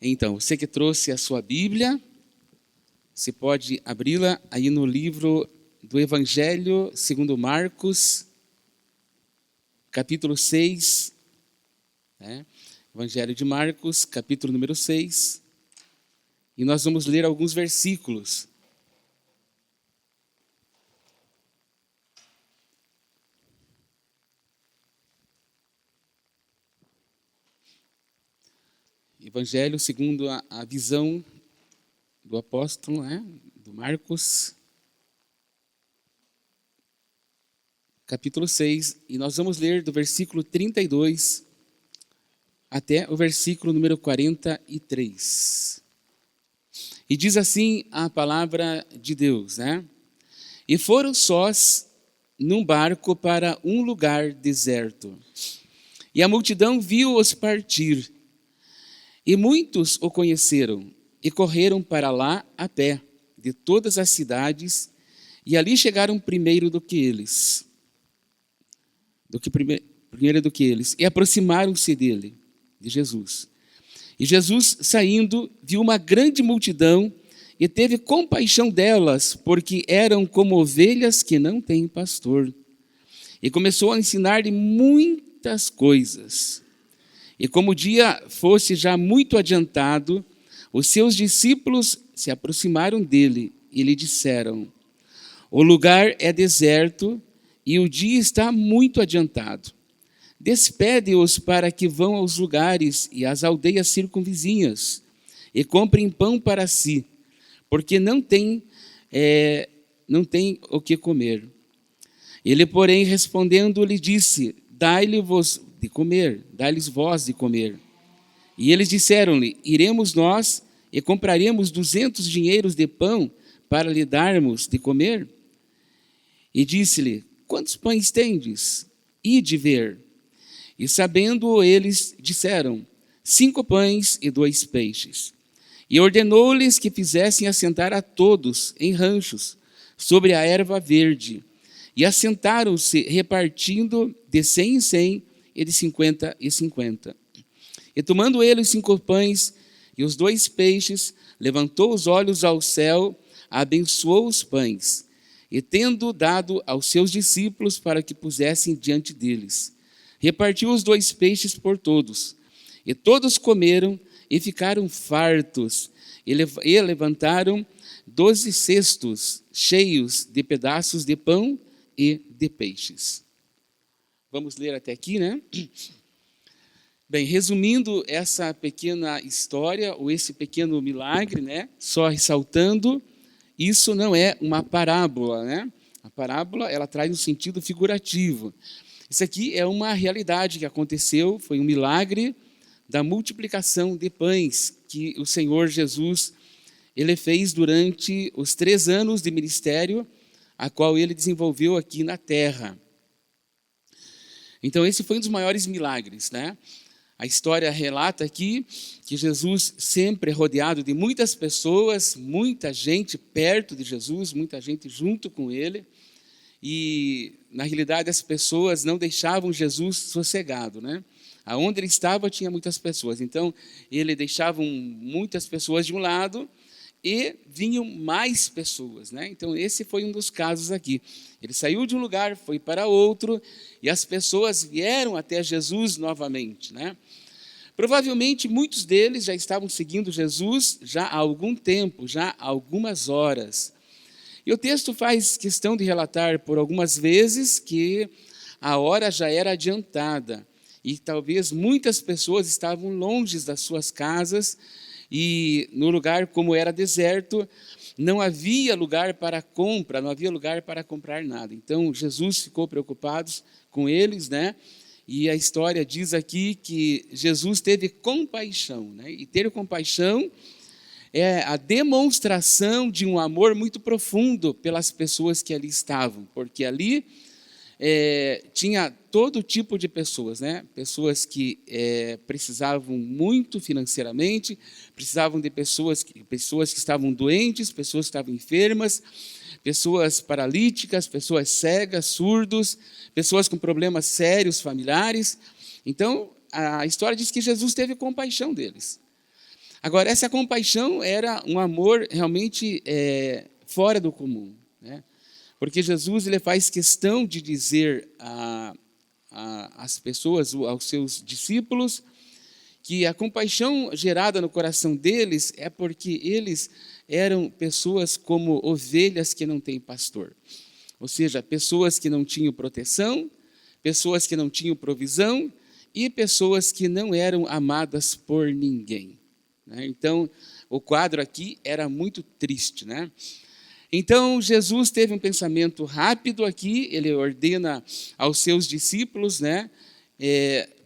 Então, você que trouxe a sua Bíblia, você pode abri-la aí no livro do Evangelho segundo Marcos, capítulo 6, né? Evangelho de Marcos, capítulo número 6, e nós vamos ler alguns versículos. Evangelho segundo a visão do apóstolo, né? Do Marcos, capítulo 6, e nós vamos ler do versículo 32 até o versículo número 43. E diz assim a palavra de Deus, né? E foram sós num barco para um lugar deserto. E a multidão viu-os partir. E muitos o conheceram e correram para lá a pé, de todas as cidades, e ali chegaram primeiro do que eles. Primeiro do que eles. E aproximaram-se dele, de Jesus. E Jesus, saindo, viu uma grande multidão e teve compaixão delas, porque eram como ovelhas que não têm pastor. E começou a ensinar-lhe muitas coisas. E como o dia fosse já muito adiantado, os seus discípulos se aproximaram dele e lhe disseram: o lugar é deserto e o dia está muito adiantado. Despede-os para que vão aos lugares e às aldeias circunvizinhas e comprem pão para si, porque não tem o que comer. Ele, porém, respondendo, lhe disse: dai-lhes vós de comer. E eles disseram-lhe: iremos nós e compraremos 200 dinheiros de pão para lhe darmos de comer? E disse-lhe: quantos pães tendes? Ide ver. E sabendo eles, disseram: 5 pães e 2 peixes. E ordenou-lhes que fizessem assentar a todos em ranchos, sobre a erva verde. E assentaram-se, repartindo de 100 em 100 e de 50 em 50. E tomando ele os 5 pães e os 2 peixes, levantou os olhos ao céu, abençoou os pães, e tendo dado aos seus discípulos para que pusessem diante deles, repartiu os 2 peixes por todos. E todos comeram e ficaram fartos, e levantaram 12 cestos cheios de pedaços de pão e de peixes. Vamos ler até aqui, né? Bem, resumindo essa pequena história, ou esse pequeno milagre, né? Só ressaltando, isso não é uma parábola, né? A parábola, ela traz um sentido figurativo. Isso aqui é uma realidade que aconteceu, foi um milagre da multiplicação de pães que o Senhor Jesus, ele fez durante os 3 anos de ministério, a qual ele desenvolveu aqui na terra. Então, esse foi um dos maiores milagres, né? A história relata aqui que Jesus sempre é rodeado de muitas pessoas, muita gente perto de Jesus, muita gente junto com ele. E, na realidade, as pessoas não deixavam Jesus sossegado, né? Aonde ele estava tinha muitas pessoas. Então, ele deixava muitas pessoas de um lado e vinham mais pessoas, né? Então, esse foi um dos casos aqui. Ele saiu de um lugar, foi para outro, e as pessoas vieram até Jesus novamente, né? Provavelmente, muitos deles já estavam seguindo Jesus já há algum tempo, já há algumas horas. E o texto faz questão de relatar por algumas vezes que a hora já era adiantada, e talvez muitas pessoas estavam longe das suas casas, e no lugar como era deserto, não havia lugar para compra, não havia lugar para comprar nada. Então, Jesus ficou preocupado com eles, né? E a história diz aqui que Jesus teve compaixão, né? E ter compaixão é a demonstração de um amor muito profundo pelas pessoas que ali estavam, porque ali tinha todo tipo de pessoas, né? Pessoas que precisavam muito financeiramente, precisavam de pessoas que estavam doentes, pessoas que estavam enfermas, pessoas paralíticas, pessoas cegas, surdos, pessoas com problemas sérios familiares. Então, a história diz que Jesus teve compaixão deles. Agora, essa compaixão era um amor realmente fora do comum, né? Porque Jesus ele faz questão de dizer às pessoas, aos seus discípulos, que a compaixão gerada no coração deles é porque eles eram pessoas como ovelhas que não têm pastor. Ou seja, pessoas que não tinham proteção, pessoas que não tinham provisão e pessoas que não eram amadas por ninguém, né? Então, o quadro aqui era muito triste, né? Então, Jesus teve um pensamento rápido aqui, ele ordena aos seus discípulos, né?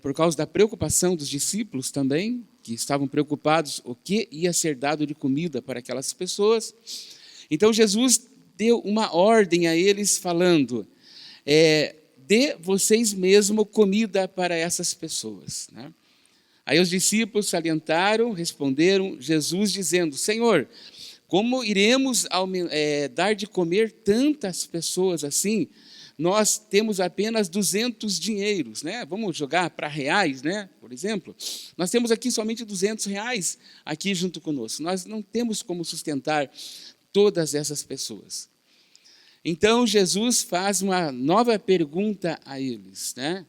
Por causa da preocupação dos discípulos também, que estavam preocupados o que ia ser dado de comida para aquelas pessoas. Então, Jesus deu uma ordem a eles falando, dê vocês mesmos comida para essas pessoas, né? Aí os discípulos salientaram, responderam, Jesus dizendo, Senhor, como iremos dar de comer tantas pessoas assim? Nós temos apenas 200 dinheiros, né? Vamos jogar para reais, né? Por exemplo, nós temos aqui somente 200 reais aqui junto conosco. Nós não temos como sustentar todas essas pessoas. Então, Jesus faz uma nova pergunta a eles, né?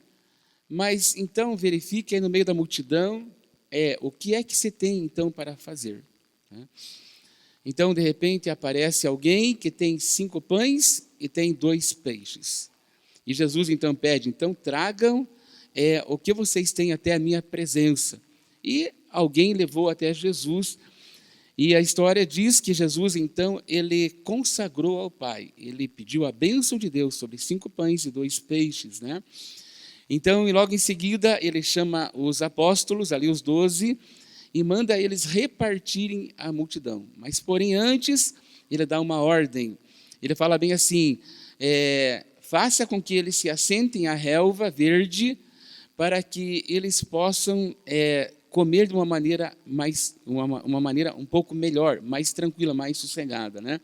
Mas, então, verifique aí no meio da multidão, o que é que você tem, então, para fazer, né? Então, de repente, aparece alguém que tem 5 pães e tem 2 peixes. E Jesus, então, pede, então, tragam o que vocês têm até a minha presença. E alguém levou até Jesus. E a história diz que Jesus, então, ele consagrou ao Pai. Ele pediu a bênção de Deus sobre 5 pães e 2 peixes, né? Então, e logo em seguida, ele chama os apóstolos, ali os 12, e manda eles repartirem a multidão. Mas, porém, antes, ele dá uma ordem. Ele fala bem assim, faça com que eles se assentem à relva verde, para que eles possam comer de uma maneira uma maneira um pouco melhor, mais tranquila, mais sossegada, né?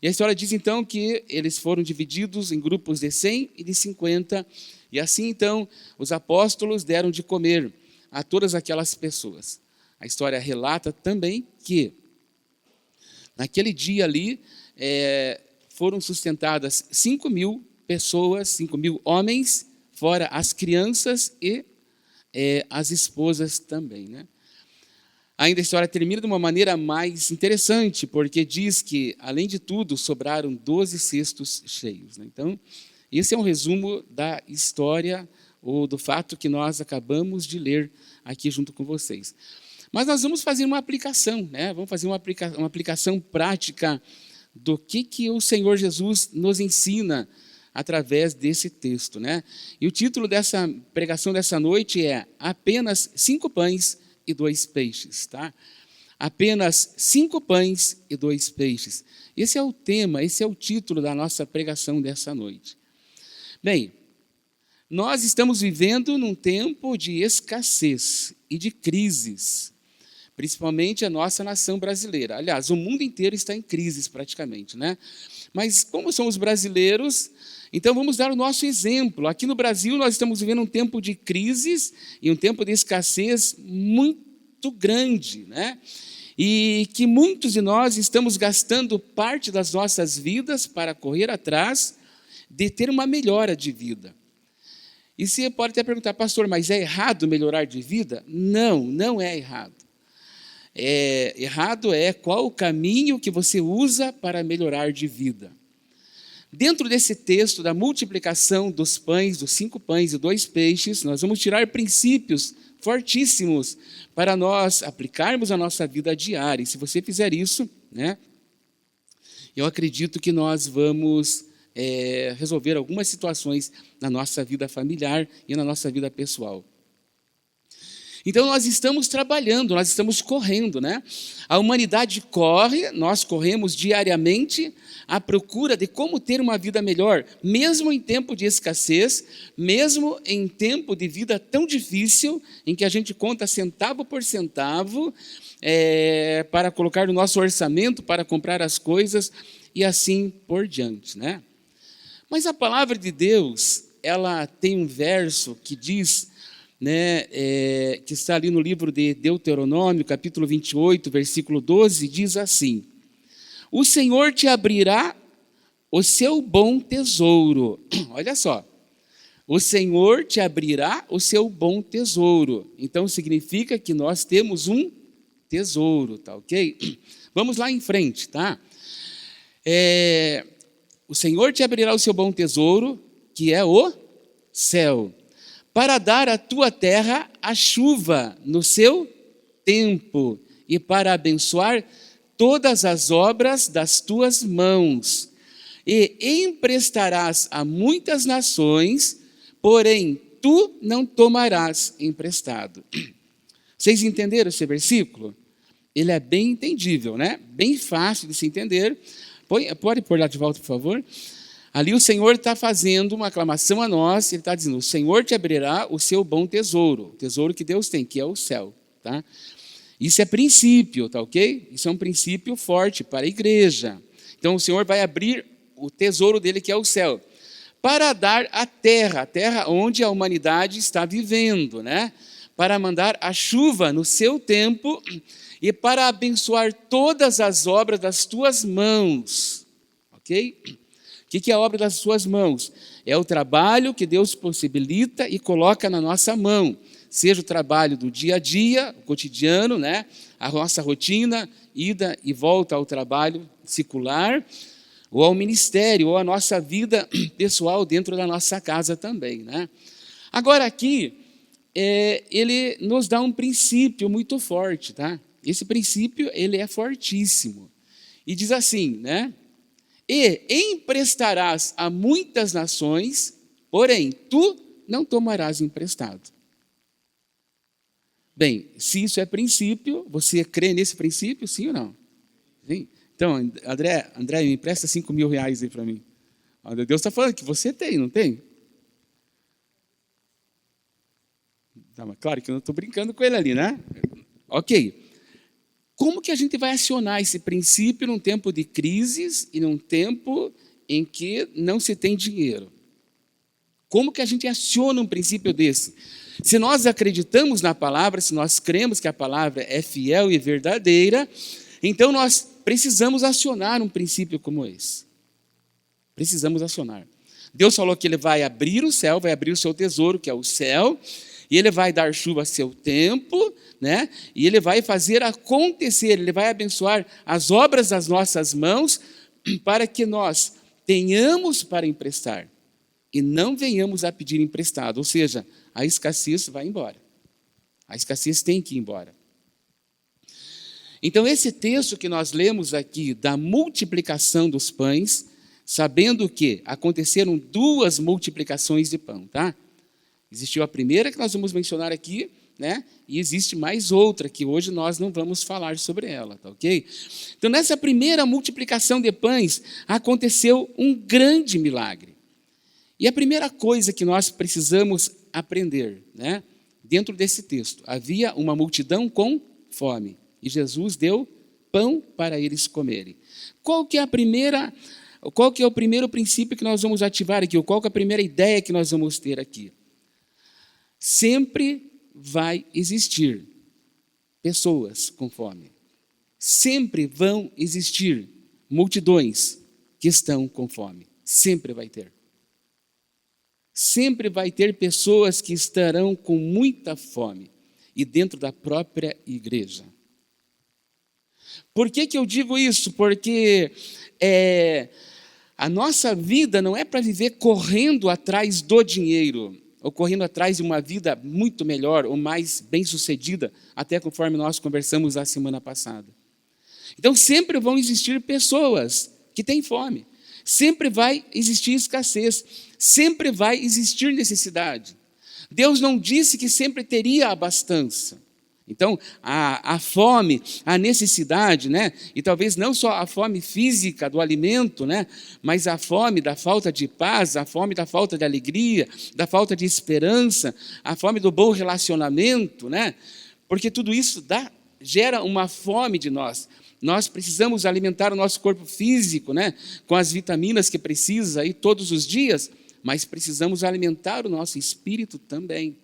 E a história diz, então, que eles foram divididos em grupos de 100 e de 50, e assim, então, os apóstolos deram de comer a todas aquelas pessoas. A história relata também que, naquele dia ali, foram sustentadas 5.000 pessoas, 5.000 homens, fora as crianças e as esposas também, né? Ainda a história termina de uma maneira mais interessante, porque diz que, além de tudo, sobraram 12 cestos cheios, né? Então, esse é um resumo da história, ou do fato que nós acabamos de ler aqui junto com vocês. Mas nós vamos fazer uma aplicação, né? Vamos fazer uma aplicação prática do que o Senhor Jesus nos ensina através desse texto, né? E o título dessa pregação dessa noite é Apenas 5 pães e 2 peixes, tá? Apenas 5 pães e 2 peixes. Esse é o tema, esse é o título da nossa pregação dessa noite. Bem, nós estamos vivendo num tempo de escassez e de crises, principalmente a nossa nação brasileira. Aliás, o mundo inteiro está em crises praticamente, né? Mas como somos brasileiros, então vamos dar o nosso exemplo. Aqui no Brasil nós estamos vivendo um tempo de crises e um tempo de escassez muito grande, né? E que muitos de nós estamos gastando parte das nossas vidas para correr atrás de ter uma melhora de vida. E você pode até perguntar, pastor, mas é errado melhorar de vida? Não, não é errado. Errado é qual o caminho que você usa para melhorar de vida. Dentro desse texto da multiplicação dos pães, dos 5 pães e 2 peixes, nós vamos tirar princípios fortíssimos para nós aplicarmos a nossa vida diária. E se você fizer isso, né, eu acredito que nós vamos resolver algumas situações na nossa vida familiar e na nossa vida pessoal. Então, nós estamos trabalhando, nós estamos correndo, né? A humanidade corre, nós corremos diariamente à procura de como ter uma vida melhor, mesmo em tempo de escassez, mesmo em tempo de vida tão difícil, em que a gente conta centavo por centavo para colocar no nosso orçamento, para comprar as coisas e assim por diante, né? Mas a palavra de Deus, ela tem um verso que diz né, que está ali no livro de Deuteronômio, capítulo 28, versículo 12, diz assim: o Senhor te abrirá o seu bom tesouro. Olha só, o Senhor te abrirá o seu bom tesouro. Então significa que nós temos um tesouro, tá ok? Vamos lá em frente, tá? O Senhor te abrirá o seu bom tesouro, que é o céu, para dar à tua terra a chuva no seu tempo e para abençoar todas as obras das tuas mãos. E emprestarás a muitas nações, porém tu não tomarás emprestado. Vocês entenderam esse versículo? Ele é bem entendível, né? Bem fácil de se entender. Pode pôr lá de volta, por favor? Ali o Senhor está fazendo uma aclamação a nós, ele está dizendo: o Senhor te abrirá o seu bom tesouro, o tesouro que Deus tem, que é o céu. Tá? Isso é princípio, tá ok? Isso é um princípio forte para a igreja. Então o Senhor vai abrir o tesouro dele, que é o céu, para dar a terra onde a humanidade está vivendo, né? Para mandar a chuva no seu tempo e para abençoar todas as obras das tuas mãos. Ok? O que é a obra das suas mãos? É o trabalho que Deus possibilita e coloca na nossa mão. Seja o trabalho do dia a dia, o cotidiano, né? A nossa rotina, ida e volta ao trabalho secular, ou ao ministério, ou a nossa vida pessoal dentro da nossa casa também, né? Agora aqui, ele nos dá um princípio muito forte, tá? Esse princípio, ele é fortíssimo. E diz assim, né? E emprestarás a muitas nações, porém, tu não tomarás emprestado. Bem, se isso é princípio, você crê nesse princípio, sim ou não? Sim? Então, André, me empresta 5.000 reais aí para mim. Deus está falando que você tem, não tem? Tá, mas claro que eu não estou brincando com ele ali, né? Ok. Como que a gente vai acionar esse princípio num tempo de crises e num tempo em que não se tem dinheiro? Como que a gente aciona um princípio desse? Se nós acreditamos na palavra, se nós cremos que a palavra é fiel e verdadeira, então nós precisamos acionar um princípio como esse. Precisamos acionar. Deus falou que ele vai abrir o céu, vai abrir o seu tesouro, que é o céu, e ele vai dar chuva a seu tempo, né? E ele vai fazer acontecer, ele vai abençoar as obras das nossas mãos para que nós tenhamos para emprestar e não venhamos a pedir emprestado. Ou seja, a escassez vai embora. A escassez tem que ir embora. Então, esse texto que nós lemos aqui, da multiplicação dos pães, sabendo que aconteceram 2 multiplicações de pão, tá? Existiu a primeira que nós vamos mencionar aqui, né? E existe mais outra que hoje nós não vamos falar sobre ela, tá ok? Então, nessa primeira multiplicação de pães, aconteceu um grande milagre. E a primeira coisa que nós precisamos aprender, né? Dentro desse texto, havia uma multidão com fome, e Jesus deu pão para eles comerem. Qual que é o primeiro princípio que nós vamos ativar aqui? Ou qual que é a primeira ideia que nós vamos ter aqui? Sempre vai existir pessoas com fome. Sempre vão existir multidões que estão com fome. Sempre vai ter. Sempre vai ter pessoas que estarão com muita fome. E dentro da própria igreja. Por que eu digo isso? Porque a nossa vida não é para viver correndo atrás do dinheiro, ou correndo atrás de uma vida muito melhor, ou mais bem-sucedida, até conforme nós conversamos a semana passada. Então, sempre vão existir pessoas que têm fome. Sempre vai existir escassez. Sempre vai existir necessidade. Deus não disse que sempre teria abastança. Então, a fome, a necessidade, né? E talvez não só a fome física do alimento, né? Mas a fome da falta de paz, a fome da falta de alegria, da falta de esperança, a fome do bom relacionamento, né? Porque tudo isso gera uma fome de nós. Nós precisamos alimentar o nosso corpo físico, né? Com as vitaminas que precisa aí todos os dias, mas precisamos alimentar o nosso espírito também.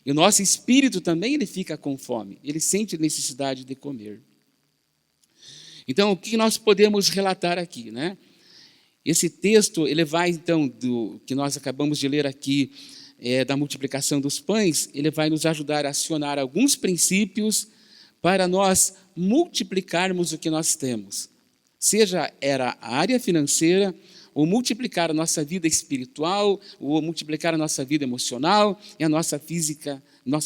E o nosso espírito também ele fica com fome, ele sente necessidade de comer. Então, o que nós podemos relatar aqui, né? Esse texto, ele vai, então, do que nós acabamos de ler aqui, da multiplicação dos pães, ele vai nos ajudar a acionar alguns princípios para nós multiplicarmos o que nós temos. Seja era a área financeira, ou multiplicar a nossa vida espiritual, ou multiplicar a nossa vida emocional e a nossa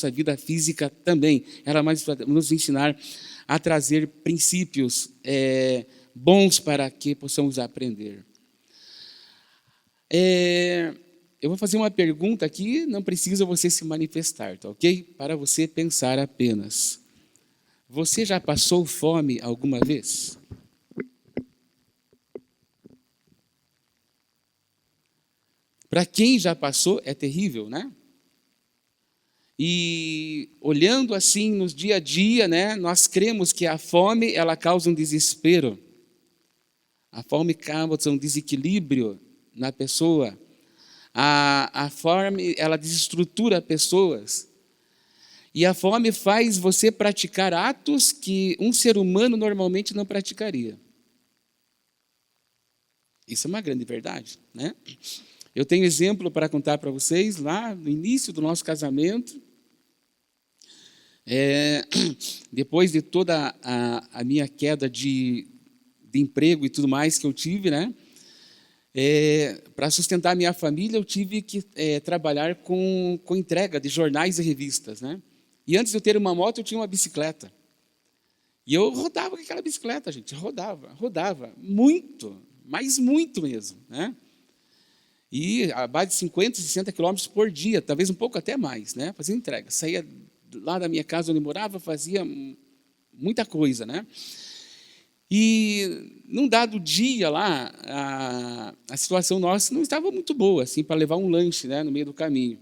vida física também. Ela vai nos ensinar a trazer princípios bons para que possamos aprender. Eu vou fazer uma pergunta aqui, não precisa você se manifestar, tá ok? Para você pensar apenas. Você já passou fome alguma vez? Para quem já passou, é terrível, né? E olhando assim no dia a dia, né, nós cremos que a fome, ela causa um desespero. A fome causa um desequilíbrio na pessoa. A fome, ela desestrutura pessoas. E a fome faz você praticar atos que um ser humano normalmente não praticaria. Isso é uma grande verdade, né? Eu tenho exemplo para contar para vocês, lá no início do nosso casamento, depois de toda a minha queda de emprego e tudo mais que eu tive, né? Para sustentar a minha família, eu tive que trabalhar com entrega de jornais e revistas, né? E antes de eu ter uma moto, eu tinha uma bicicleta. E eu rodava com aquela bicicleta, gente, rodava, muito, mas muito mesmo, né? E a base de 50, 60 quilômetros por dia, talvez um pouco até mais, né? Fazia entrega. Saía lá da minha casa onde eu morava, fazia muita coisa, né? E num dado dia lá, a situação nossa não estava muito boa, assim, para levar um lanche, né, no meio do caminho.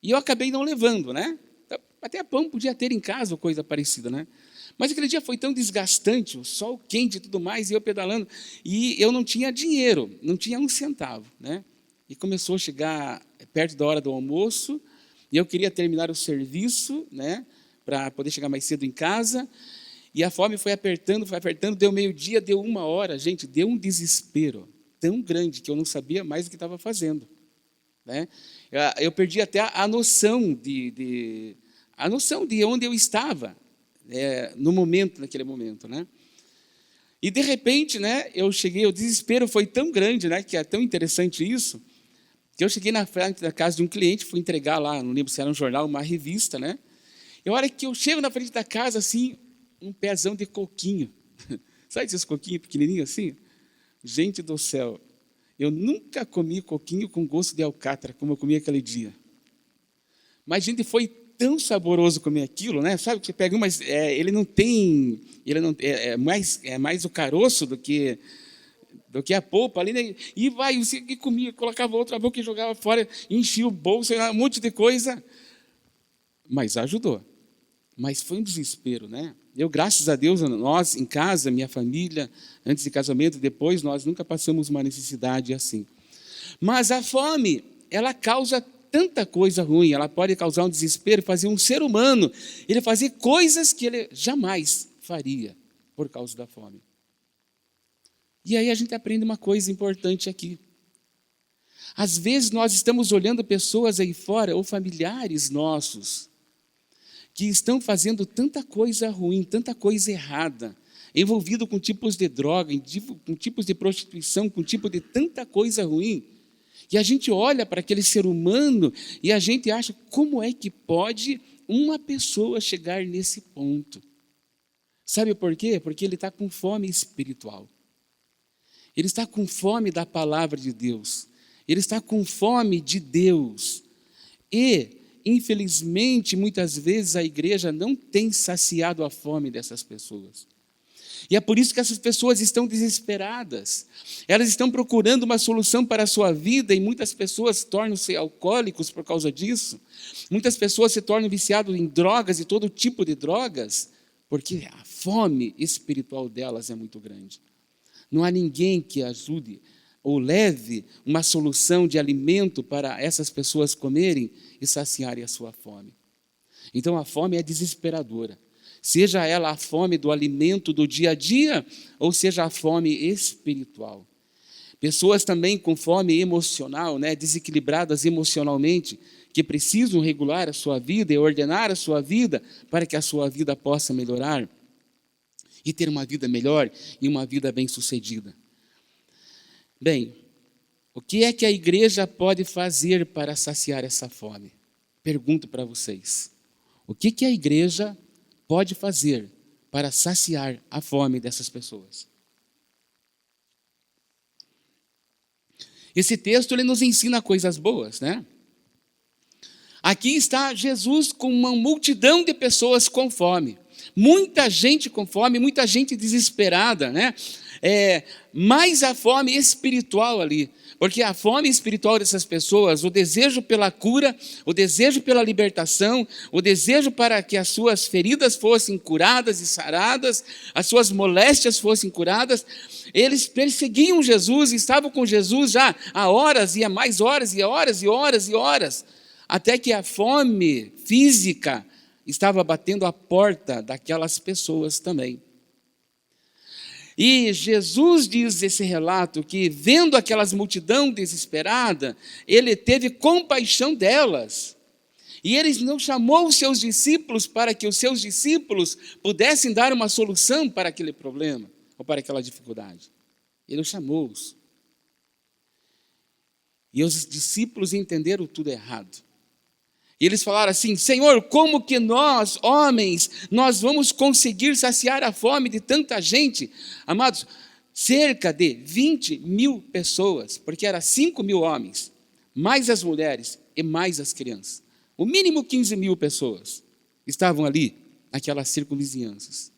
E eu acabei não levando, né? Até pão podia ter em casa ou coisa parecida, né? Mas aquele dia foi tão desgastante, o sol quente e tudo mais, e eu pedalando, e eu não tinha dinheiro, não tinha um centavo, né? E começou a chegar perto da hora do almoço, e eu queria terminar o serviço, né, para poder chegar mais cedo em casa, e a fome foi apertando, deu meio-dia, deu 1 hora, gente, deu um desespero tão grande que eu não sabia mais o que estava fazendo, né? Eu perdi até a noção de onde eu estava, naquele momento, né? E de repente, né, eu cheguei, o desespero foi tão grande, né, que é tão interessante isso, que eu cheguei na frente da casa de um cliente, fui entregar lá, não lembro se era um jornal, uma revista, né? E a hora que eu chego na frente da casa, assim, um pezão de coquinho. Sabe esses coquinhos pequenininhos assim? Gente do céu, eu nunca comi coquinho com gosto de alcatra, como eu comi aquele dia. Mas, gente, foi tão saboroso comer aquilo, né? Sabe que você pega mas é mais o caroço do que a polpa ali, né? E você comia, colocava outra boca e jogava fora, enchia o bolso, um monte de coisa. Mas ajudou. Mas foi um desespero, né? Eu, graças a Deus, nós em casa, minha família, antes de casamento, depois, nós nunca passamos uma necessidade assim. Mas a fome, ela causa tanta coisa ruim, ela pode causar um desespero, fazer um ser humano, ele fazer coisas que ele jamais faria por causa da fome. E aí a gente aprende uma coisa importante aqui. Às vezes nós estamos olhando pessoas aí fora, ou familiares nossos, que estão fazendo tanta coisa ruim, tanta coisa errada, envolvido com tipos de droga, com tipos de prostituição, com tipo de tanta coisa ruim, e a gente olha para aquele ser humano e a gente acha, como é que pode uma pessoa chegar nesse ponto? Sabe por quê? Porque ele está com fome espiritual. Ele está com fome da palavra de Deus. Ele está com fome de Deus. E, infelizmente, muitas vezes a igreja não tem saciado a fome dessas pessoas. E é por isso que essas pessoas estão desesperadas. Elas estão procurando uma solução para a sua vida e muitas pessoas tornam-se alcoólicos por causa disso. Muitas pessoas se tornam viciadas em drogas e todo tipo de drogas, porque a fome espiritual delas é muito grande. Não há ninguém que ajude ou leve uma solução de alimento para essas pessoas comerem e saciarem a sua fome. Então a fome é desesperadora. Seja ela a fome do alimento do dia a dia, ou seja a fome espiritual. Pessoas também com fome emocional, desequilibradas emocionalmente, que precisam regular a sua vida e ordenar a sua vida para que a sua vida possa melhorar e ter uma vida melhor e uma vida bem-sucedida. Bem, o que é que a igreja pode fazer para saciar essa fome? Pergunto para vocês. O que a igreja pode fazer para saciar a fome dessas pessoas? Esse texto ele nos ensina coisas boas, Aqui está Jesus com uma multidão de pessoas com fome. Muita gente com fome, muita gente desesperada, mais a fome espiritual ali. Porque a fome espiritual dessas pessoas, o desejo pela cura, o desejo pela libertação, o desejo para que as suas feridas fossem curadas e saradas, as suas moléstias fossem curadas, eles perseguiam Jesus e estavam com Jesus já há horas, e há mais horas, e horas, e horas, e horas, até que a fome física estava batendo a porta daquelas pessoas também. E Jesus diz esse relato que, vendo aquelas multidão desesperada, ele teve compaixão delas. E ele não chamou os seus discípulos para que os seus discípulos pudessem dar uma solução para aquele problema, ou para aquela dificuldade. Ele os chamou-os. E os discípulos entenderam tudo errado. E eles falaram assim: Senhor, como que nós, homens, nós vamos conseguir saciar a fome de tanta gente? Amados, cerca de 20.000 pessoas, porque eram 5.000 homens, mais as mulheres e mais as crianças. O mínimo 15.000 pessoas estavam ali, naquelas circunvizinhanças.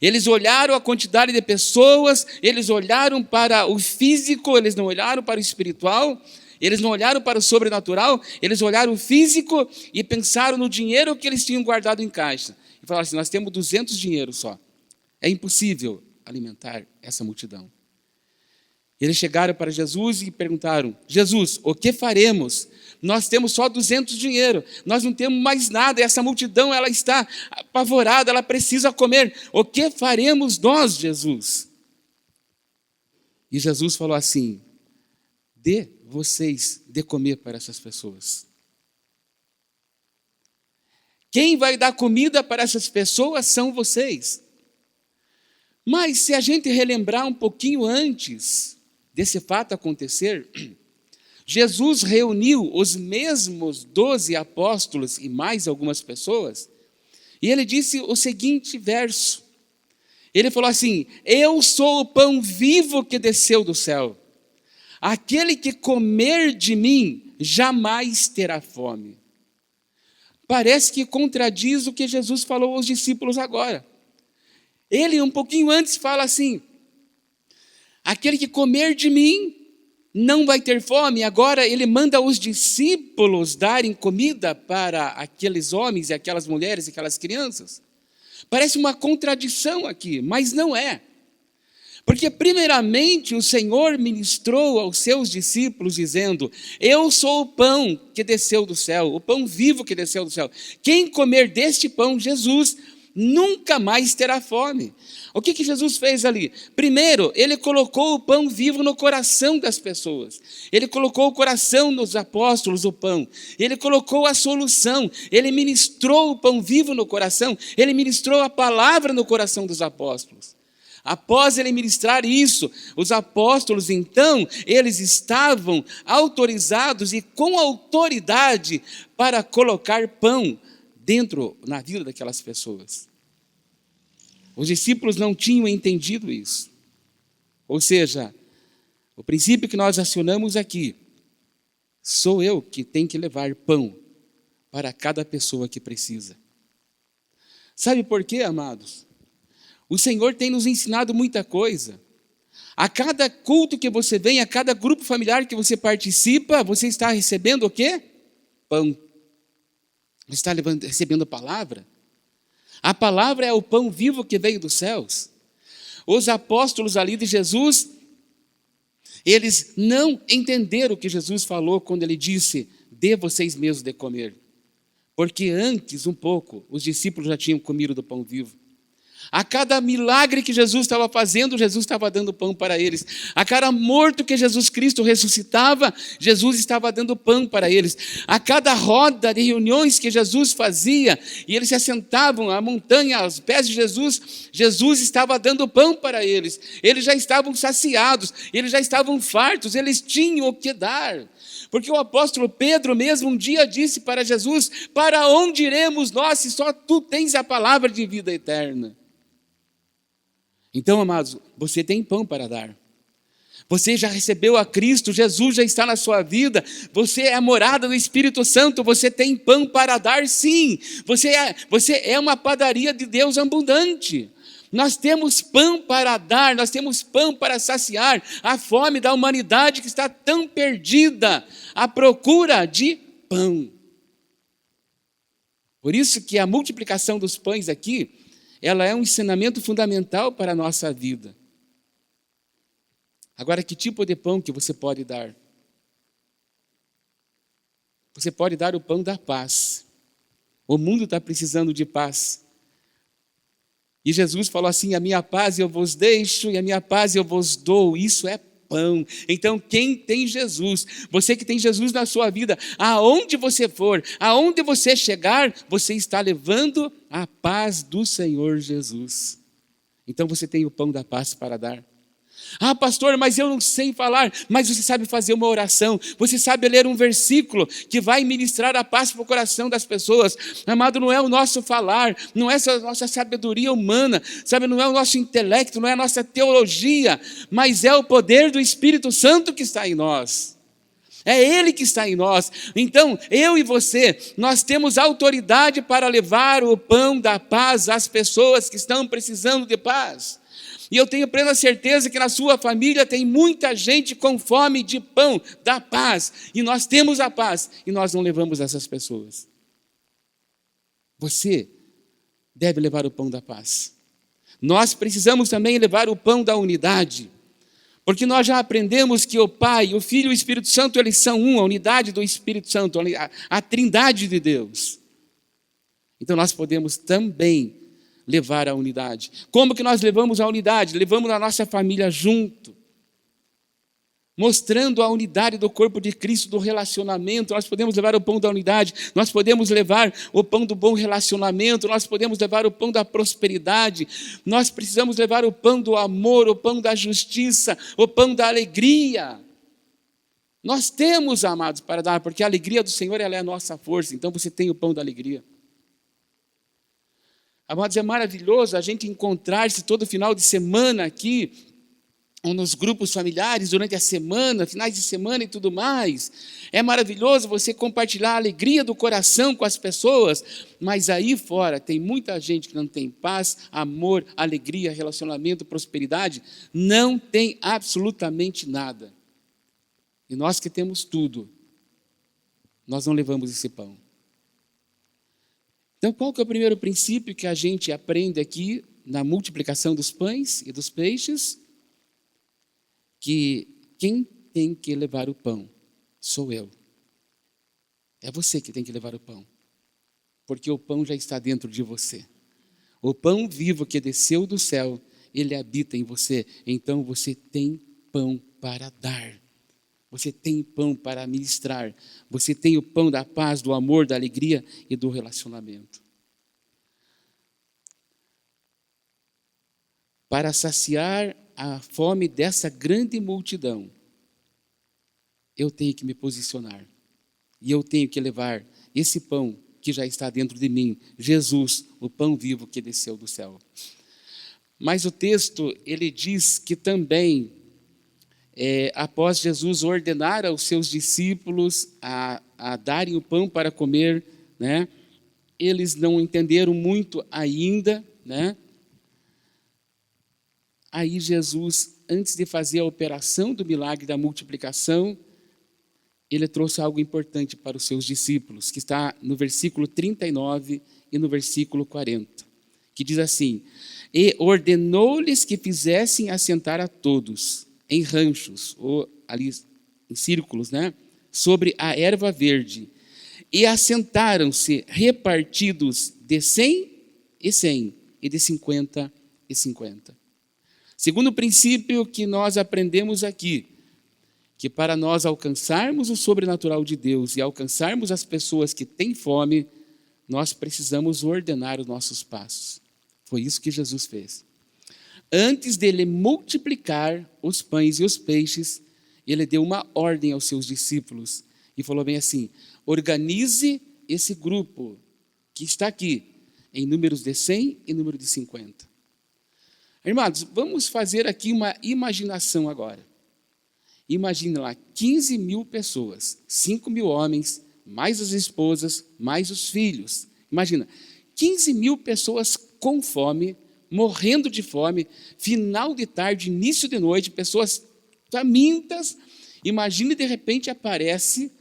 Eles olharam a quantidade de pessoas, eles olharam para o físico, eles não olharam para o espiritual. Eles não olharam para o sobrenatural, eles olharam o físico e pensaram no dinheiro que eles tinham guardado em caixa. E falaram assim: nós temos 200 dinheiros só. É impossível alimentar essa multidão. Eles chegaram para Jesus e perguntaram: Jesus, o que faremos? Nós temos só 200 dinheiro, nós não temos mais nada, essa multidão ela está apavorada, ela precisa comer. O que faremos nós, Jesus? E Jesus falou assim: dê vocês de comer para essas pessoas. Quem vai dar comida para essas pessoas são vocês. Mas se a gente relembrar um pouquinho antes desse fato acontecer, Jesus reuniu os mesmos 12 apóstolos e mais algumas pessoas, e ele disse o seguinte verso. Ele falou assim: eu sou o pão vivo que desceu do céu. Aquele que comer de mim jamais terá fome. Parece que contradiz o que Jesus falou aos discípulos agora. Ele, um pouquinho antes, fala assim: aquele que comer de mim não vai ter fome. Agora ele manda os discípulos darem comida para aqueles homens e aquelas mulheres e aquelas crianças. Parece uma contradição aqui, mas não é. Porque primeiramente o Senhor ministrou aos seus discípulos dizendo: eu sou o pão que desceu do céu, o pão vivo que desceu do céu. Quem comer deste pão, Jesus, nunca mais terá fome. O que Jesus fez ali? Primeiro, ele colocou o pão vivo no coração das pessoas. Ele colocou o coração dos apóstolos, o pão. Ele colocou a solução. Ele ministrou o pão vivo no coração. Ele ministrou a palavra no coração dos apóstolos. Após ele ministrar isso, os apóstolos, então, eles estavam autorizados e com autoridade para colocar pão na vida daquelas pessoas. Os discípulos não tinham entendido isso. Ou seja, o princípio que nós acionamos aqui, sou eu que tenho que levar pão para cada pessoa que precisa. Sabe por quê, amados? O Senhor tem nos ensinado muita coisa. A cada culto que você vem, a cada grupo familiar que você participa, você está recebendo o quê? Pão. Você está recebendo a palavra. A palavra é o pão vivo que veio dos céus. Os apóstolos ali de Jesus, eles não entenderam o que Jesus falou quando ele disse: dê vocês mesmos de comer. Porque antes, um pouco, os discípulos já tinham comido do pão vivo. A cada milagre que Jesus estava fazendo, Jesus estava dando pão para eles. A cada morto que Jesus Cristo ressuscitava, Jesus estava dando pão para eles. A cada roda de reuniões que Jesus fazia, e eles se assentavam à montanha, aos pés de Jesus, Jesus estava dando pão para eles. Eles já estavam saciados, eles já estavam fartos, eles tinham o que dar. Porque o apóstolo Pedro mesmo um dia disse para Jesus: para onde iremos nós se só tu tens a palavra de vida eterna? Então, amados, você tem pão para dar. Você já recebeu a Cristo, Jesus já está na sua vida, você é a morada do Espírito Santo, você tem pão para dar, sim. Você é uma padaria de Deus abundante. Nós temos pão para dar, nós temos pão para saciar a fome da humanidade que está tão perdida à procura de pão. Por isso que a multiplicação dos pães aqui, ela é um ensinamento fundamental para a nossa vida. Agora, que tipo de pão que você pode dar? Você pode dar o pão da paz. O mundo está precisando de paz. E Jesus falou assim: a minha paz eu vos deixo e a minha paz eu vos dou. Isso é pão. Então, quem tem Jesus, você que tem Jesus na sua vida, aonde você for, aonde você chegar, você está levando a paz do Senhor Jesus. Então, você tem o pão da paz para dar. Ah, pastor, mas eu não sei falar. Mas você sabe fazer uma oração, você sabe ler um versículo que vai ministrar a paz para o coração das pessoas. Amado, não é o nosso falar, não é a nossa sabedoria humana, sabe, não é o nosso intelecto, não é a nossa teologia, mas é o poder do Espírito Santo que está em nós. É Ele que está em nós. Então, eu e você, nós temos autoridade para levar o pão da paz às pessoas que estão precisando de paz. E eu tenho plena certeza que na sua família tem muita gente com fome de pão, da paz. E nós temos a paz e nós não levamos essas pessoas. Você deve levar o pão da paz. Nós precisamos também levar o pão da unidade. Porque nós já aprendemos que o Pai, o Filho e o Espírito Santo, eles são um, a unidade do Espírito Santo, a trindade de Deus. Então nós podemos também levar a unidade. Como que nós levamos a unidade? Levamos a nossa família junto, mostrando a unidade do corpo de Cristo, do relacionamento. Nós podemos levar o pão da unidade, nós podemos levar o pão do bom relacionamento, nós podemos levar o pão da prosperidade, nós precisamos levar o pão do amor, o pão da justiça, o pão da alegria. Nós temos, amados, para dar, porque a alegria do Senhor, ela é a nossa força. Então você tem o pão da alegria. Amados, é maravilhoso a gente encontrar-se todo final de semana aqui, ou nos grupos familiares, durante a semana, finais de semana e tudo mais. É maravilhoso você compartilhar a alegria do coração com as pessoas, mas aí fora tem muita gente que não tem paz, amor, alegria, relacionamento, prosperidade, não tem absolutamente nada. E nós que temos tudo, nós não levamos esse pão. Então, qual que é o primeiro princípio que a gente aprende aqui na multiplicação dos pães e dos peixes? Que quem tem que levar o pão sou eu. É você que tem que levar o pão, porque o pão já está dentro de você. O pão vivo que desceu do céu, ele habita em você. Então você tem pão para dar. Você tem pão para ministrar. Você tem o pão da paz, do amor, da alegria e do relacionamento. Para saciar a fome dessa grande multidão, eu tenho que me posicionar. E eu tenho que levar esse pão que já está dentro de mim, Jesus, o pão vivo que desceu do céu. Mas o texto, ele diz que também, após Jesus ordenar aos seus discípulos a darem o pão para comer, né, eles não entenderam muito ainda, né? Aí Jesus, antes de fazer a operação do milagre da multiplicação, ele trouxe algo importante para os seus discípulos, que está no versículo 39 e no versículo 40, que diz assim: e ordenou-lhes que fizessem assentar a todos em ranchos, ou ali em círculos, né, sobre a erva verde, E assentaram-se repartidos de 100 e 100, e de 50 e 50. Segundo princípio que nós aprendemos aqui, que para nós alcançarmos o sobrenatural de Deus e alcançarmos as pessoas que têm fome, nós precisamos ordenar os nossos passos. Foi isso que Jesus fez. Antes dele multiplicar os pães e os peixes, ele deu uma ordem aos seus discípulos e falou bem assim: organize esse grupo que está aqui em números de 100 e número de 50. Irmãos, vamos fazer aqui uma imaginação agora. Imagine lá 15 mil pessoas, 5 mil homens, mais as esposas, mais os filhos. Imagina, 15 mil pessoas com fome, morrendo de fome, final de tarde, início de noite, pessoas famintas. Imagine, de repente, aparece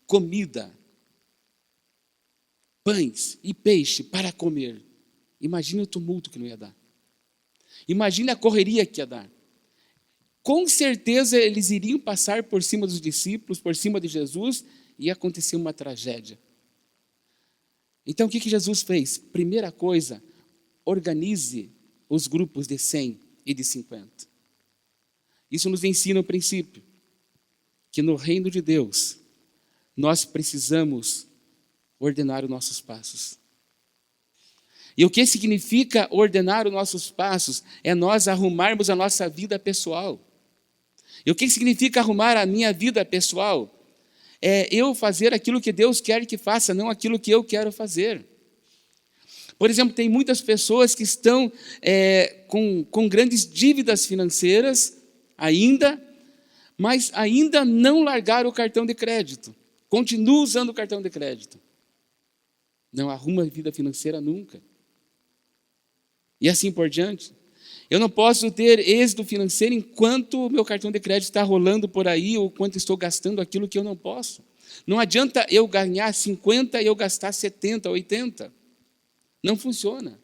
comida, pães e peixe para comer. Imagine o tumulto que não ia dar. Imagine a correria que ia dar. Com certeza eles iriam passar por cima dos discípulos, por cima de Jesus, e ia acontecer uma tragédia. Então o que Jesus fez? Primeira coisa, organize os grupos de 100 e de 50. Isso nos ensina o princípio que no reino de Deus nós precisamos ordenar os nossos passos. E o que significa ordenar os nossos passos? É nós arrumarmos a nossa vida pessoal. E o que significa arrumar a minha vida pessoal? É eu fazer aquilo que Deus quer que faça, não aquilo que eu quero fazer. Por exemplo, tem muitas pessoas que estão com grandes dívidas financeiras ainda, mas ainda não largaram o cartão de crédito. Continuam usando o cartão de crédito. Não arruma a vida financeira nunca. E assim por diante. Eu não posso ter êxito financeiro enquanto o meu cartão de crédito está rolando por aí, ou enquanto estou gastando aquilo que eu não posso. Não adianta eu ganhar 50 e eu gastar 70, 80. Não funciona.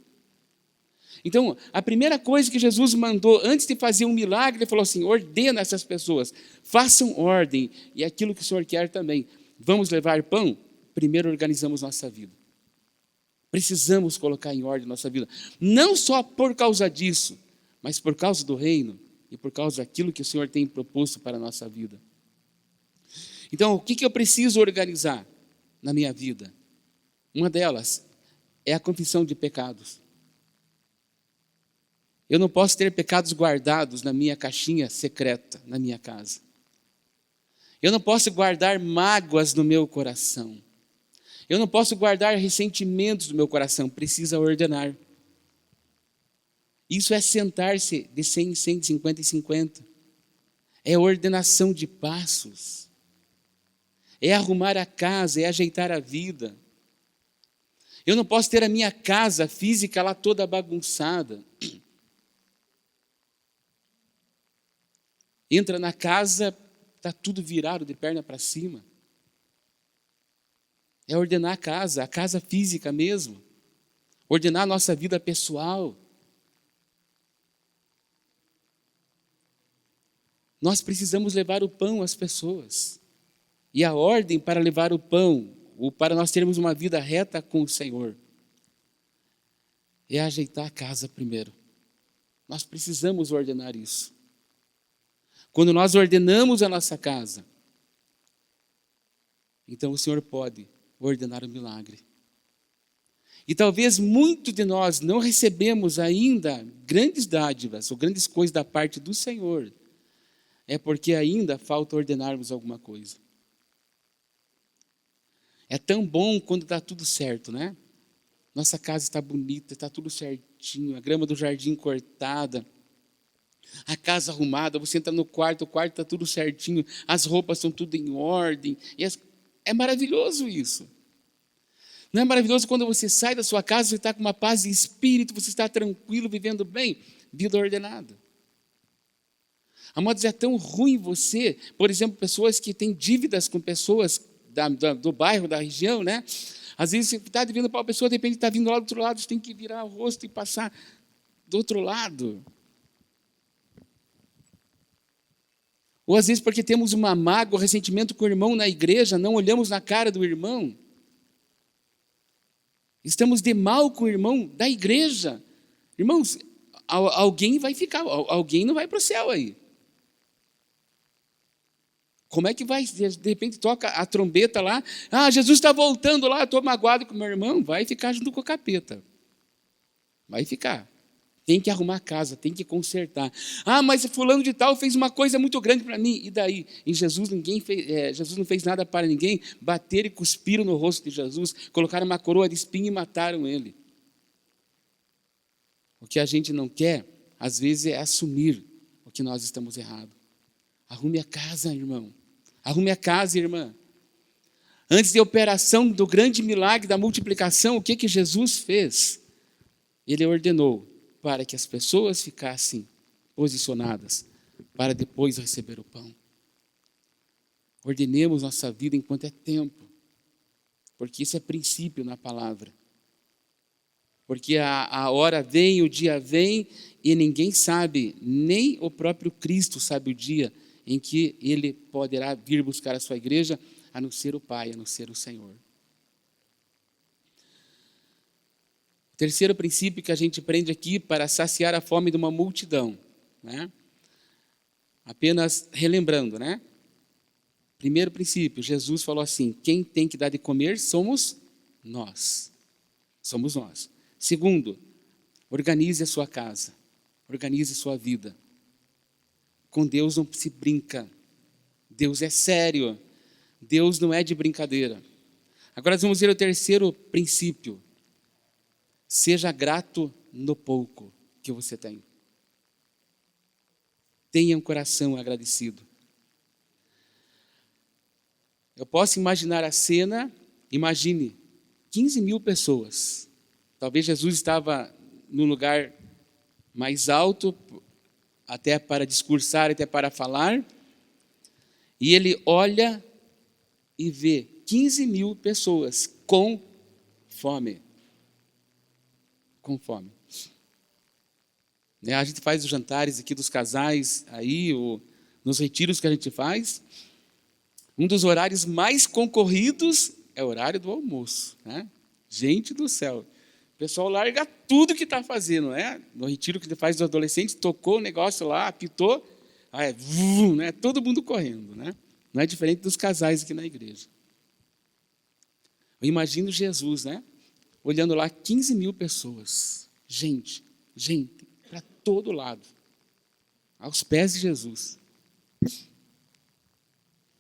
Então, a primeira coisa que Jesus mandou, antes de fazer um milagre, ele falou assim: ordena essas pessoas, façam ordem, e aquilo que o Senhor quer também. Vamos levar pão? Primeiro organizamos nossa vida. Precisamos colocar em ordem nossa vida. Não só por causa disso, mas por causa do reino e por causa daquilo que o Senhor tem proposto para a nossa vida. Então, o que eu preciso organizar na minha vida? Uma delas é a confissão de pecados. Eu não posso ter pecados guardados na minha caixinha secreta, na minha casa. Eu não posso guardar mágoas no meu coração. Eu não posso guardar ressentimentos no meu coração. Precisa ordenar. Isso é sentar-se de 100 em 100, de 50 em 50. É ordenação de passos. É arrumar a casa, é ajeitar a vida. Eu não posso ter a minha casa física lá toda bagunçada. Entra na casa, está tudo virado de perna para cima. É ordenar a casa física mesmo. Ordenar a nossa vida pessoal. Nós precisamos levar o pão às pessoas. E a ordem para levar o pão, ou para nós termos uma vida reta com o Senhor, é ajeitar a casa primeiro. Nós precisamos ordenar isso. Quando nós ordenamos a nossa casa, então o Senhor pode ordenar o milagre. E talvez muitos de nós não recebemos ainda grandes dádivas ou grandes coisas da parte do Senhor, é porque ainda falta ordenarmos alguma coisa. É tão bom quando está tudo certo, né? Nossa casa está bonita, está tudo certinho, a grama do jardim cortada, a casa arrumada, você entra no quarto, o quarto está tudo certinho, as roupas estão tudo em ordem. É maravilhoso isso. Não é maravilhoso quando você sai da sua casa, você está com uma paz de espírito, você está tranquilo, vivendo bem, vida ordenada. Amados, é tão ruim você, por exemplo, pessoas que têm dívidas com pessoas do bairro, da região, né? Às vezes você está devendo para uma pessoa, de repente está vindo lá do outro lado, você tem que virar o rosto e passar do outro lado. Ou às vezes porque temos uma mágoa, ressentimento com o irmão na igreja, não olhamos na cara do irmão. Estamos de mal com o irmão da igreja. Irmãos, alguém vai ficar, alguém não vai para o céu aí. Como é que vai, de repente toca a trombeta lá, Jesus está voltando lá, estou magoado com o meu irmão, vai ficar junto com o capeta. Vai ficar. Tem que arrumar a casa, tem que consertar. Mas fulano de tal fez uma coisa muito grande para mim. E daí? Em Jesus, Jesus não fez nada para ninguém. Bateram e cuspiram no rosto de Jesus, colocaram uma coroa de espinho e mataram ele. O que a gente não quer, às vezes, é assumir o que nós estamos errados. Arrume a casa, irmão. Arrume a casa, irmã. Antes da operação do grande milagre da multiplicação, o que Jesus fez? Ele ordenou para que as pessoas ficassem posicionadas para depois receber o pão. Ordenemos nossa vida enquanto é tempo, porque isso é princípio na palavra. Porque a hora vem, o dia vem, e ninguém sabe, nem o próprio Cristo sabe o dia em que Ele poderá vir buscar a sua igreja, a não ser o Pai, a não ser o Senhor. O terceiro princípio que a gente aprende aqui para saciar a fome de uma multidão, né? Apenas relembrando, né? Primeiro princípio, Jesus falou assim: quem tem que dar de comer somos nós. Somos nós. Segundo, organize a sua casa, organize a sua vida. Com Deus não se brinca. Deus é sério. Deus não é de brincadeira. Agora nós vamos ver o terceiro princípio. Seja grato no pouco que você tem. Tenha um coração agradecido. Eu posso imaginar a cena, imagine 15 mil pessoas. Talvez Jesus estava num lugar mais alto, até para discursar, até para falar, e ele olha e vê 15 mil pessoas com fome. Com fome. A gente faz os jantares aqui dos casais, aí, nos retiros que a gente faz, um dos horários mais concorridos é o horário do almoço, né? Gente do céu. O pessoal larga tudo que está fazendo, né? No retiro que ele faz dos adolescentes, tocou o negócio lá, apitou, né? Todo mundo correndo, né? Não é diferente dos casais aqui na igreja. Eu imagino Jesus, né? Olhando lá 15 mil pessoas. Gente, para todo lado. Aos pés de Jesus.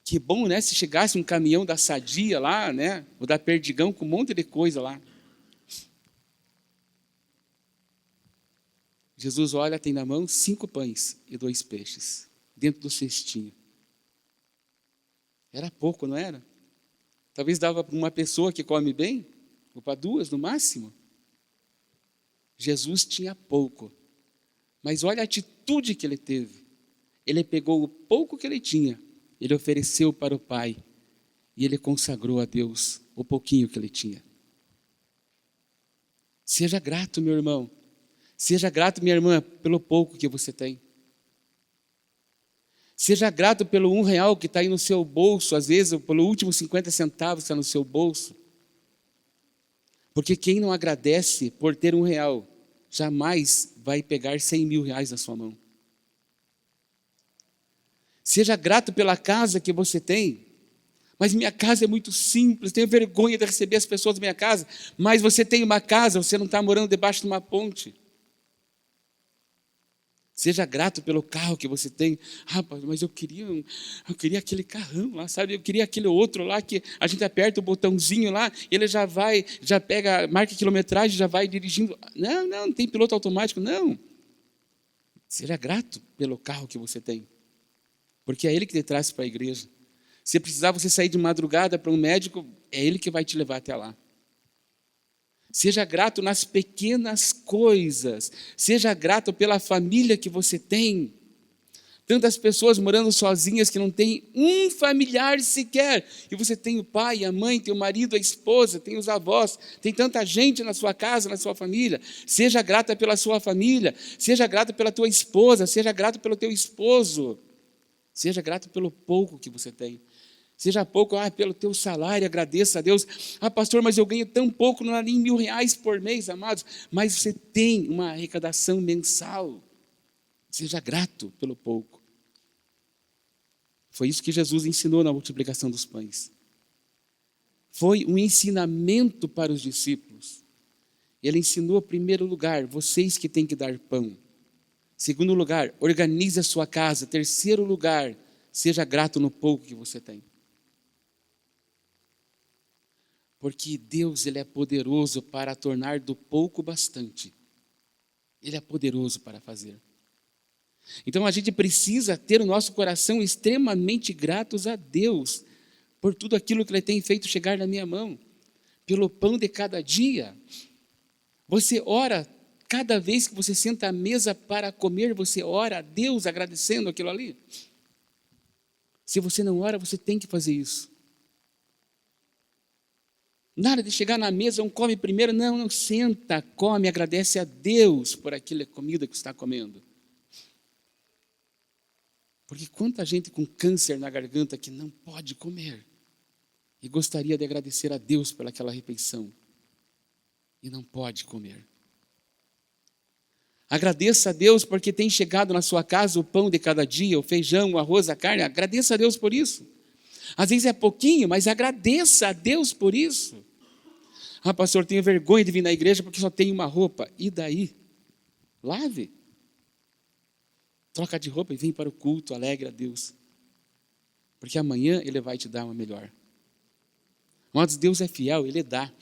Que bom, né? Se chegasse um caminhão da Sadia lá, né? Ou da Perdigão com um monte de coisa lá. Jesus olha, tem na mão 5 pães e 2 peixes, dentro do cestinho. Era pouco, não era? Talvez dava para uma pessoa que come bem, ou para 2 no máximo. Jesus tinha pouco, mas olha a atitude que ele teve. Ele pegou o pouco que ele tinha, ele ofereceu para o Pai, e ele consagrou a Deus o pouquinho que ele tinha. Seja grato, meu irmão. Seja grato, minha irmã, pelo pouco que você tem. Seja grato pelo R$1 que está aí no seu bolso, às vezes, ou pelo último 50 centavos que está no seu bolso. Porque quem não agradece por ter R$1, jamais vai pegar 100 mil reais na sua mão. Seja grato pela casa que você tem. Mas minha casa é muito simples, tenho vergonha de receber as pessoas da minha casa. Mas você tem uma casa, você não está morando debaixo de uma ponte. Seja grato pelo carro que você tem. Mas eu queria aquele carrão lá, sabe? Eu queria aquele outro lá que a gente aperta o botãozinho lá, ele já pega, marca a quilometragem, já vai dirigindo. Não tem piloto automático, não. Seja grato pelo carro que você tem, porque é ele que te traz para a igreja. Se precisar você sair de madrugada para um médico, é ele que vai te levar até lá. Seja grato nas pequenas coisas. Seja grato pela família que você tem. Tantas pessoas morando sozinhas que não tem um familiar sequer. E você tem o pai, a mãe, tem o marido, a esposa, tem os avós. Tem tanta gente na sua casa, na sua família. Seja grata pela sua família. Seja grato pela tua esposa. Seja grato pelo teu esposo. Seja grato pelo pouco que você tem. Seja pouco, pelo teu salário, agradeça a Deus. Pastor, mas eu ganho tão pouco, não é nem R$ 1.000 por mês, amados. Mas você tem uma arrecadação mensal. Seja grato pelo pouco. Foi isso que Jesus ensinou na multiplicação dos pães. Foi um ensinamento para os discípulos. Ele ensinou, em primeiro lugar, vocês que têm que dar pão. Segundo lugar, organize a sua casa. Terceiro lugar, seja grato no pouco que você tem. Porque Deus, Ele é poderoso para tornar do pouco bastante. Ele é poderoso para fazer. Então a gente precisa ter o nosso coração extremamente gratos a Deus por tudo aquilo que Ele tem feito chegar na minha mão, pelo pão de cada dia. Você ora, cada vez que você senta à mesa para comer, você ora a Deus agradecendo aquilo ali. Se você não ora, você tem que fazer isso. Nada de chegar na mesa, come primeiro, não, senta, come, agradece a Deus por aquela comida que está comendo. Porque quanta gente com câncer na garganta que não pode comer e gostaria de agradecer a Deus pelaquela refeição e não pode comer. Agradeça a Deus porque tem chegado na sua casa o pão de cada dia, o feijão, o arroz, a carne, agradeça a Deus por isso. Às vezes é pouquinho, mas agradeça a Deus por isso. Pastor, tenho vergonha de vir na igreja porque só tenho uma roupa. E daí? Lave. Troca de roupa e vem para o culto, alegre a Deus. Porque amanhã Ele vai te dar uma melhor. Mas Deus é fiel, Ele dá.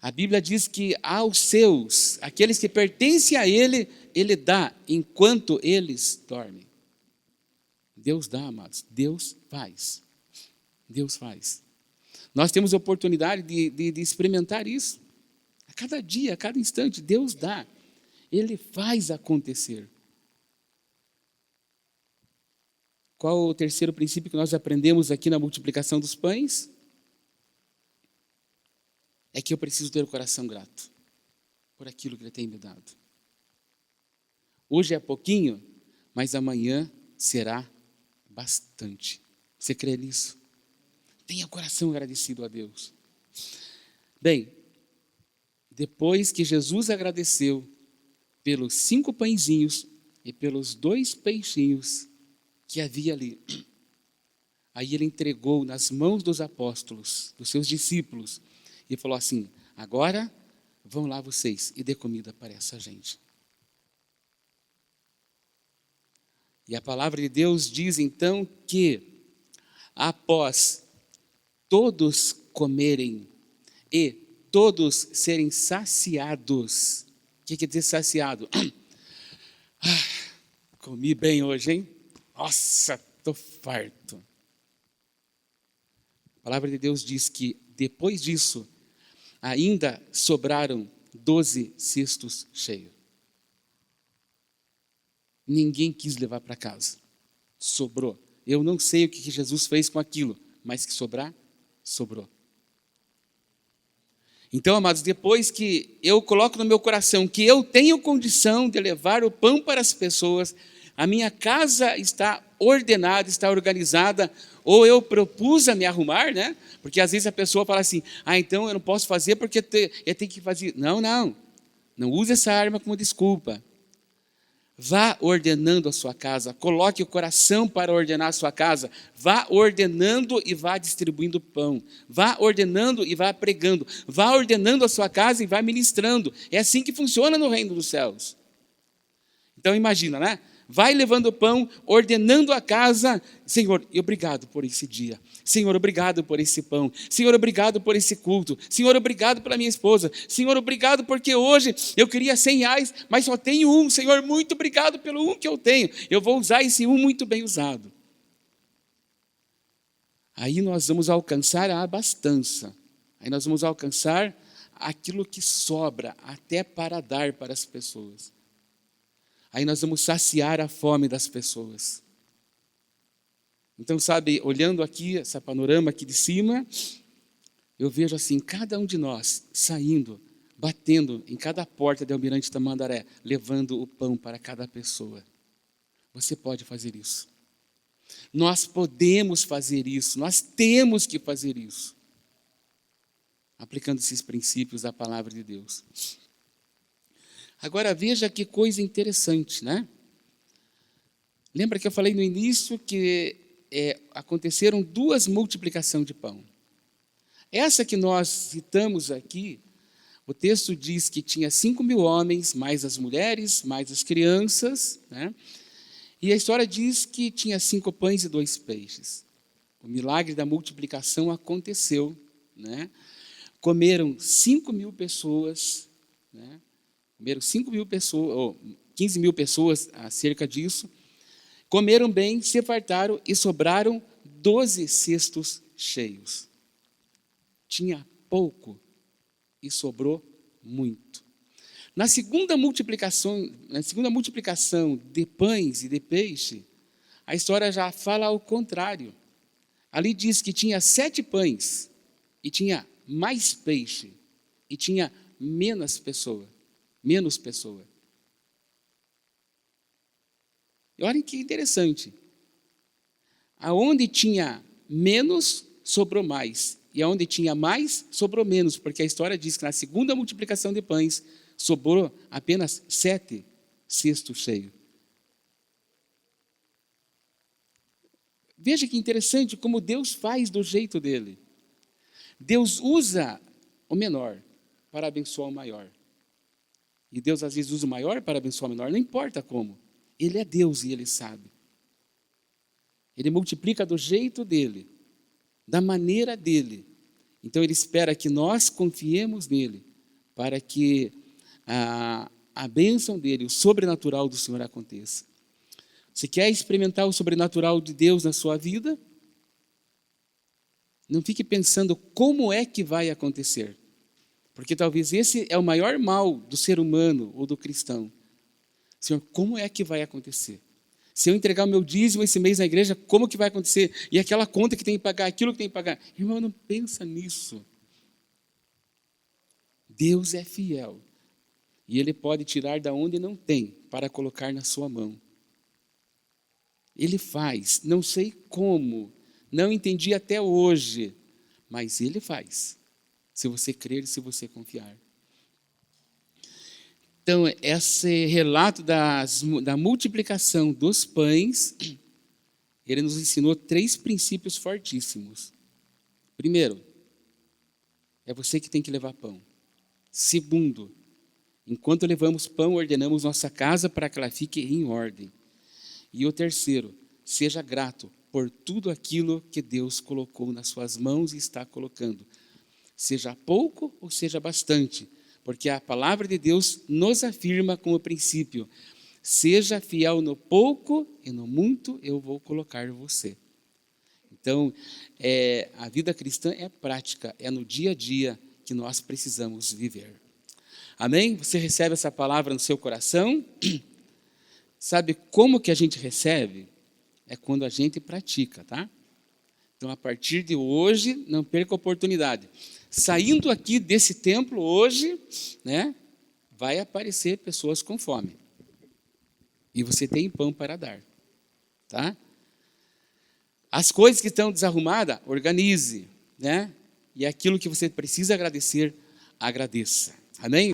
A Bíblia diz que aos seus, aqueles que pertencem a Ele, Ele dá enquanto eles dormem. Deus dá, amados. Deus faz. Deus faz. Nós temos a oportunidade de experimentar isso. A cada dia, a cada instante, Deus dá. Ele faz acontecer. Qual o terceiro princípio que nós aprendemos aqui na multiplicação dos pães? É que eu preciso ter o coração grato por aquilo que Ele tem me dado. Hoje é pouquinho, mas amanhã será bastante. Você crê nisso? Tenha o coração agradecido a Deus. Bem, depois que Jesus agradeceu pelos 5 pãezinhos e pelos 2 peixinhos que havia ali, aí Ele entregou nas mãos dos apóstolos, dos seus discípulos, e falou assim: agora vão lá vocês e dê comida para essa gente. E a palavra de Deus diz então que após todos comerem e todos serem saciados. O que quer dizer saciado? Comi bem hoje, hein? Nossa, estou farto. A palavra de Deus diz que depois disso, ainda sobraram 12 cestos cheios. Ninguém quis levar para casa. Sobrou. Eu não sei o que Jesus fez com aquilo, mas que sobrar, sobrou. Então, amados, depois que eu coloco no meu coração que eu tenho condição de levar o pão para as pessoas, a minha casa está ordenada, está organizada, ou eu propus a me arrumar, né? Porque às vezes a pessoa fala assim: então eu não posso fazer porque eu tenho que fazer. Não use essa arma como desculpa. Vá ordenando a sua casa, coloque o coração para ordenar a sua casa, vá ordenando e vá distribuindo pão, vá ordenando e vá pregando, vá ordenando a sua casa e vá ministrando. É assim que funciona no reino dos céus. Então imagina, né? Vai levando o pão, ordenando a casa. Senhor, obrigado por esse dia. Senhor, obrigado por esse pão. Senhor, obrigado por esse culto. Senhor, obrigado pela minha esposa. Senhor, obrigado porque hoje eu queria R$ 100, mas só tenho um. Senhor, muito obrigado pelo um que eu tenho. Eu vou usar esse um muito bem usado. Aí nós vamos alcançar a abastança. Aí nós vamos alcançar aquilo que sobra até para dar para as pessoas. Aí nós vamos saciar a fome das pessoas. Então, sabe, olhando aqui, esse panorama aqui de cima, eu vejo assim, cada um de nós saindo, batendo em cada porta de Almirante Tamandaré, levando o pão para cada pessoa. Você pode fazer isso. Nós podemos fazer isso, nós temos que fazer isso, aplicando esses princípios da palavra de Deus. Agora veja que coisa interessante, né? Lembra que eu falei no início que aconteceram 2 multiplicações de pão. Essa que nós citamos aqui, o texto diz que tinha 5.000 homens, mais as mulheres, mais as crianças, né? E a história diz que tinha 5 pães e 2 peixes. O milagre da multiplicação aconteceu, né? Comeram 5.000 pessoas, né? Comeram 5.000 pessoas, ou 15.000 pessoas, acerca disso. Comeram bem, se fartaram e sobraram 12 cestos cheios. Tinha pouco e sobrou muito. Na segunda multiplicação de pães e de peixe, a história já fala ao contrário. Ali diz que tinha 7 pães e tinha mais peixe e tinha menos pessoa. E olhem que interessante. Aonde tinha menos, sobrou mais. E aonde tinha mais, sobrou menos. Porque a história diz que na segunda multiplicação de pães, sobrou apenas 7 cestos cheios. Veja que interessante como Deus faz do jeito dele. Deus usa o menor para abençoar o maior. E Deus às vezes usa o maior para abençoar o menor, não importa como. Ele é Deus e Ele sabe. Ele multiplica do jeito dEle, da maneira dEle. Então Ele espera que nós confiemos nele, para que a bênção dEle, o sobrenatural do Senhor aconteça. Você quer experimentar o sobrenatural de Deus na sua vida? Não fique pensando como é que vai acontecer. Porque talvez esse é o maior mal do ser humano ou do cristão. Senhor, como é que vai acontecer? Se eu entregar o meu dízimo esse mês na igreja, como que vai acontecer? E aquela conta que tem que pagar, aquilo que tem que pagar. Irmão, não pensa nisso. Deus é fiel. E Ele pode tirar da onde não tem, para colocar na sua mão. Ele faz, não sei como, não entendi até hoje, mas Ele faz. Se você crer e se você confiar. Então, esse relato da multiplicação dos pães, ele nos ensinou 3 princípios fortíssimos. Primeiro, é você que tem que levar pão. Segundo, enquanto levamos pão, ordenamos nossa casa para que ela fique em ordem. E o terceiro, seja grato por tudo aquilo que Deus colocou nas suas mãos e está colocando. Seja pouco ou seja bastante. Porque a palavra de Deus nos afirma como princípio: seja fiel no pouco e no muito eu vou colocar você. Então, a vida cristã é prática, é no dia a dia que nós precisamos viver. Amém? Você recebe essa palavra no seu coração? Sabe como que a gente recebe? É quando a gente pratica, tá? Então, a partir de hoje, não perca a oportunidade. Saindo aqui desse templo hoje, né, vai aparecer pessoas com fome. E você tem pão para dar, tá? As coisas que estão desarrumadas, organize, né? E aquilo que você precisa agradecer, agradeça. Amém?